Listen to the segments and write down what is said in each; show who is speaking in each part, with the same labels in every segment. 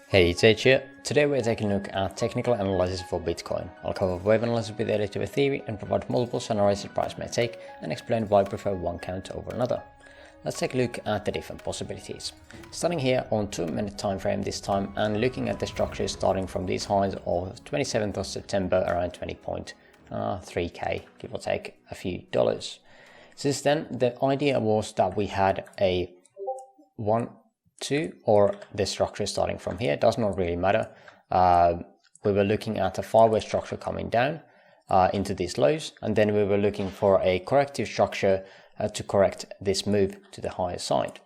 Speaker 1: Hey, it's H here. Today we're taking a look at technical analysis for Bitcoin. I'll cover wave analysis with Elliott Waves theory and provide multiple scenarios the price may take and explain why I prefer one count over another. Let's take a look at the different possibilities. Starting here on 2-minute time frame this time and looking at the structure starting from these highs of 27th of September around 20.3k, give or take a few dollars. Since then, the idea was that we had a 1-2 or the structure starting from here, does not really matter. We were looking at a 5-way structure coming down into these lows, and then we were looking for a corrective structure to correct this move to the higher side.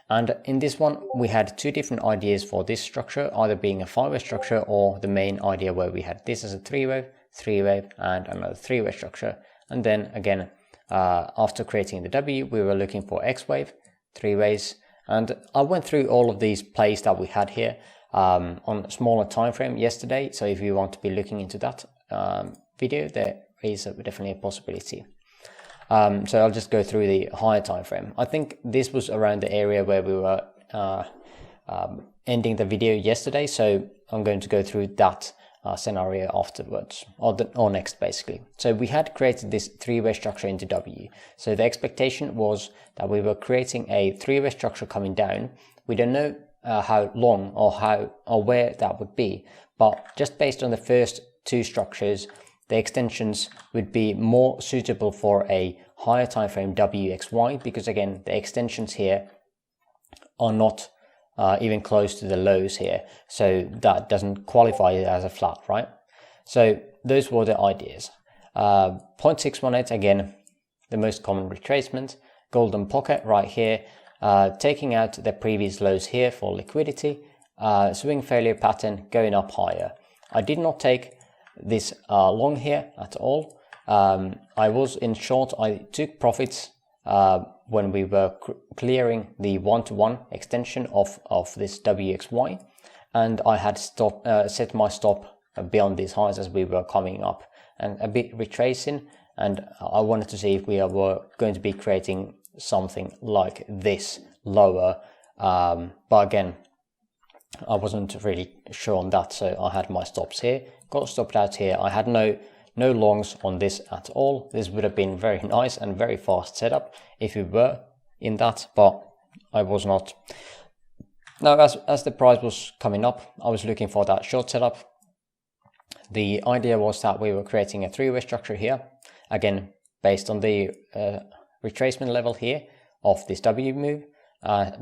Speaker 1: And in this one we had two different ideas for this structure, either being a 5-way structure or the main idea where we had this as a 3-wave and another 3-way structure. And then again, after creating the W, we were looking for X wave, 3 ways. And I went through all of these plays that we had here on a smaller time frame yesterday. So if you want to be looking into that video, there is definitely a possibility. So I'll just go through the higher time frame. I think this was around the area where we were ending the video yesterday. So I'm going to go through that scenario afterwards, or next basically. So we had created this 3-way structure into W. So the expectation was that we were creating a 3-way structure coming down. We don't know how long or where that would be, but just based on the first two structures, the extensions would be more suitable for a higher time frame WXY, because again the extensions here are not even close to the lows here, so that doesn't qualify as a flat, right? So those were the ideas. 0.618, again the most common retracement, golden pocket right here, taking out the previous lows here for liquidity, swing failure pattern going up higher. I did not take this long here at all. I was in short. I took profits when we were clearing the 1-to-1 extension of this WXY, and I had set my stop beyond these highs as we were coming up and a bit retracing, and I wanted to see if we were going to be creating something like this lower, but again I wasn't really sure on that, so I had my stops here, got stopped out here. I had no longs on this at all. This would have been very nice and very fast setup if we were in that, but I was not. Now as the price was coming up, I was looking for that short setup. The idea was that we were creating a 3-way structure here, again based on the retracement level here of this W move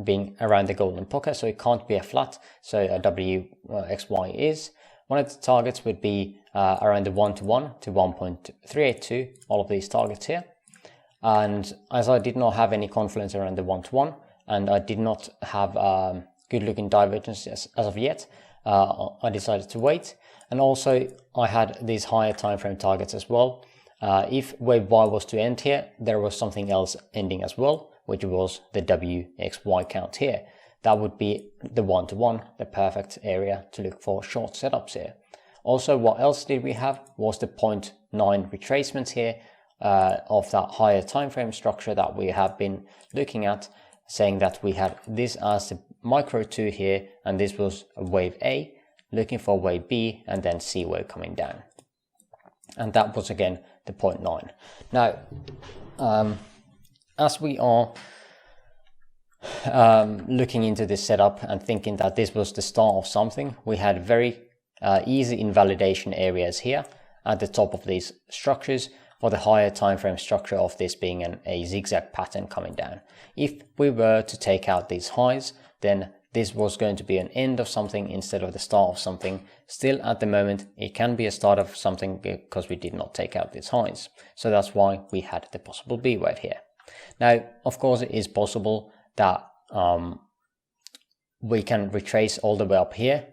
Speaker 1: being around the golden pocket, so it can't be a flat, so a WXY is. One of the targets would be around the 1-to-1 to 1.382, all of these targets here. And as I did not have any confidence around the 1-to-1, and I did not have good looking divergence as of yet, I decided to wait. And also I had these higher time frame targets as well. If wave Y was to end here, there was something else ending as well, which was the WXY count here. That would be the 1-to-1, the perfect area to look for short setups here. Also, what else did we have was the 0.9 retracements here of that higher time frame structure that we have been looking at, saying that we had this as the micro 2 here, and this was a wave A, looking for wave B, and then C wave coming down. And that was again the 0.9. Now, as we are looking into this setup and thinking that this was the start of something, we had very easy invalidation areas here at the top of these structures for the higher time frame structure of this being a zigzag pattern coming down. If we were to take out these highs, then this was going to be an end of something instead of the start of something. Still at the moment it can be a start of something because we did not take out these highs, so that's why we had the possible B wave here. Now of course it is possible that we can retrace all the way up here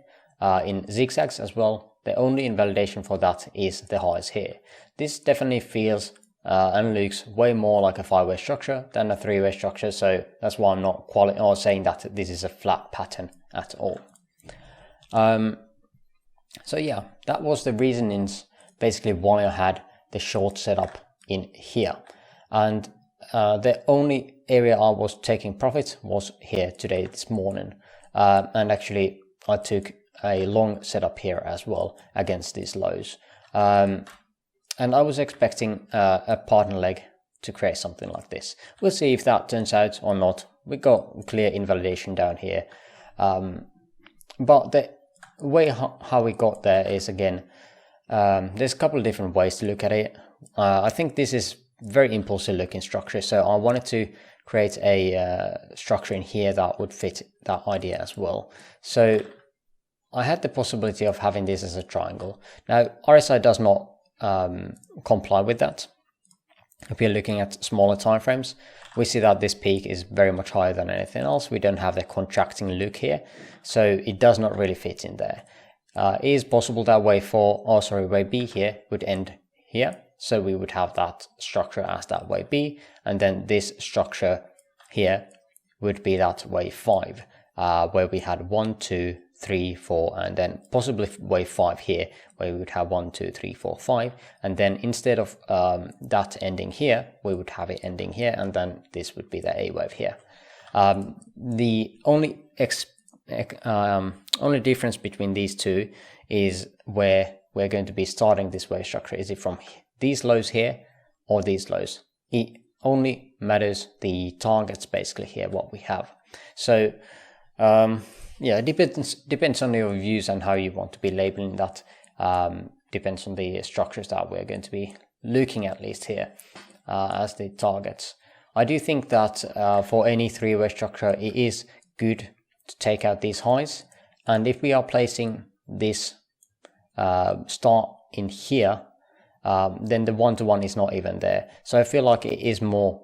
Speaker 1: in zigzags as well. The only invalidation for that is the highs here. This definitely feels and looks way more like a 5-way structure than a 3-way structure, so that's why I'm not saying that this is a flat pattern at all. So yeah, that was the reasonings basically why I had the short setup in here, and the only area I was taking profits was here today, this morning, and actually I took a long setup here as well against these lows. And I was expecting a partner leg to create something like this. We'll see if that turns out or not. We got clear invalidation down here. But the way how we got there is, again, there's a couple of different ways to look at it. I think this is very impulsive looking structure, so I wanted to create a structure in here that would fit that idea as well. So I had the possibility of having this as a triangle. Now RSI does not comply with that. If you're looking at smaller time frames, we see that this peak is very much higher than anything else. We don't have the contracting look here, so it does not really fit in there. It is possible that wave B here would end here, so we would have that structure as that wave B, and then this structure here would be that wave 5, where we had 1, 2, 3, 4, and then possibly wave 5 here, where we would have 1, 2, 3, 4, 5, and then instead of that ending here, we would have it ending here, and then this would be the A wave here. The only difference between these two is where we're going to be starting this wave structure. Is it from these lows here or these lows? It only matters the targets basically here, what we have. So yeah, it depends on your views and how you want to be labeling that. Depends on the structures that we're going to be looking at least here as the targets. I do think that for any three-way structure, it is good to take out these highs. And if we are placing this start in here, then the one-to-one is not even there. So I feel like it is more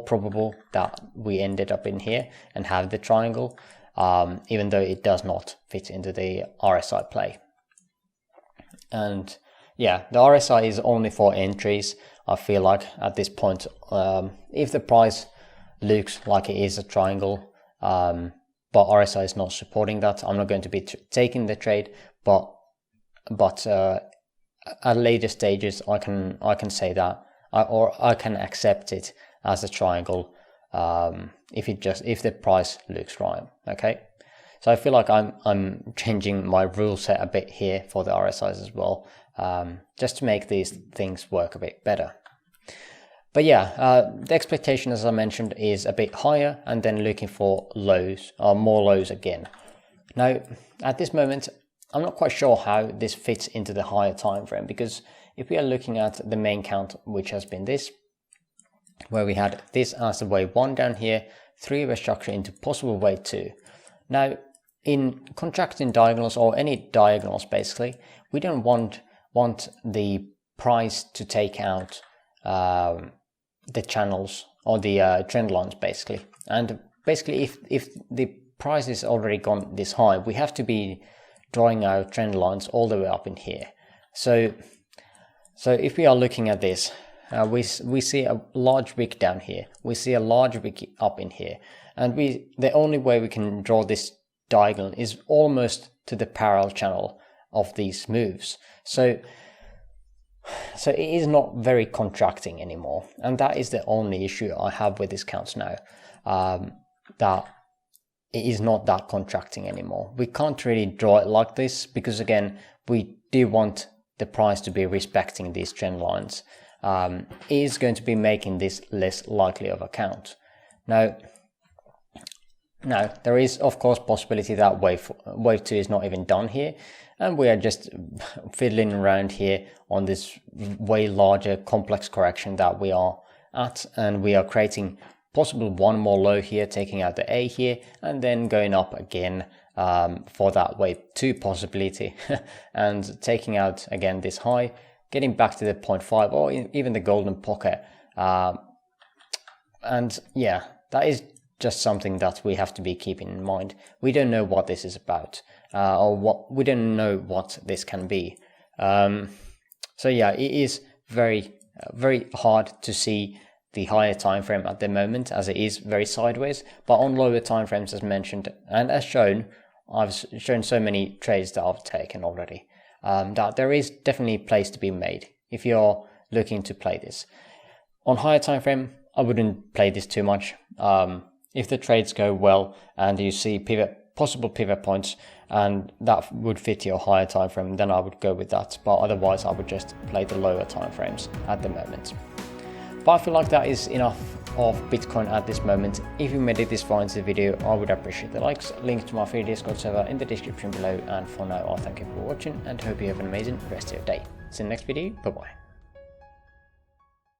Speaker 1: probable that we ended up in here and have the triangle, even though it does not fit into the RSI play. And yeah, the RSI is only for entries. I feel like at this point, if the price looks like it is a triangle, but RSI is not supporting that, I'm not going to be taking the trade. But at later stages, I can say that, or I can accept it as a triangle if the price looks right. Okay, so I feel like I'm changing my rule set a bit here for the RSIs as well, just to make these things work a bit better. But yeah, the expectation, as I mentioned, is a bit higher, and then looking for lows, or more lows again. Now, at this moment, I'm not quite sure how this fits into the higher time frame, because if we are looking at the main count, which has been this, where we had this as the wave 1 down here, three-way structure into possible wave 2. Now, in contracting diagonals, or any diagonals basically, we don't want the price to take out the channels or the trend lines basically. And basically, if the price is already gone this high, we have to be drawing out trend lines all the way up in here. So if we are looking at this, we see a large wick down here, we see a large wick up in here, and the only way we can draw this diagonal is almost to the parallel channel of these moves. So it is not very contracting anymore, and that is the only issue I have with this count now, that it is not that contracting anymore. We can't really draw it like this, because again, we do want the price to be respecting these trend lines. It is going to be making this less likely of a count. Now there is of course possibility that wave 2 is not even done here, and we are just fiddling around here on this way larger complex correction that we are at, and we are creating possible one more low here, taking out the A here, and then going up again for that wave 2 possibility and taking out again this high, getting back to the 0.5 or even the golden pocket. And yeah, that is just something that we have to be keeping in mind. We don't know what this is about, we don't know what this can be. So yeah, it is very hard to see the higher time frame at the moment, as it is very sideways. But on lower time frames, as mentioned and as shown, I've shown so many trades that I've taken already, that there is definitely a place to be made if you're looking to play this. On higher time frame, I wouldn't play this too much. If the trades go well and you see pivot possible pivot points and that would fit your higher time frame, then I would go with that. But otherwise I would just play the lower time frames at the moment. But I feel like that is enough of Bitcoin at this moment. If you made it this far into the video, I would appreciate the likes. Link to my free Discord server in the description below, and for now I thank you for watching and hope you have an amazing rest of your day. See you in the next video. Bye bye.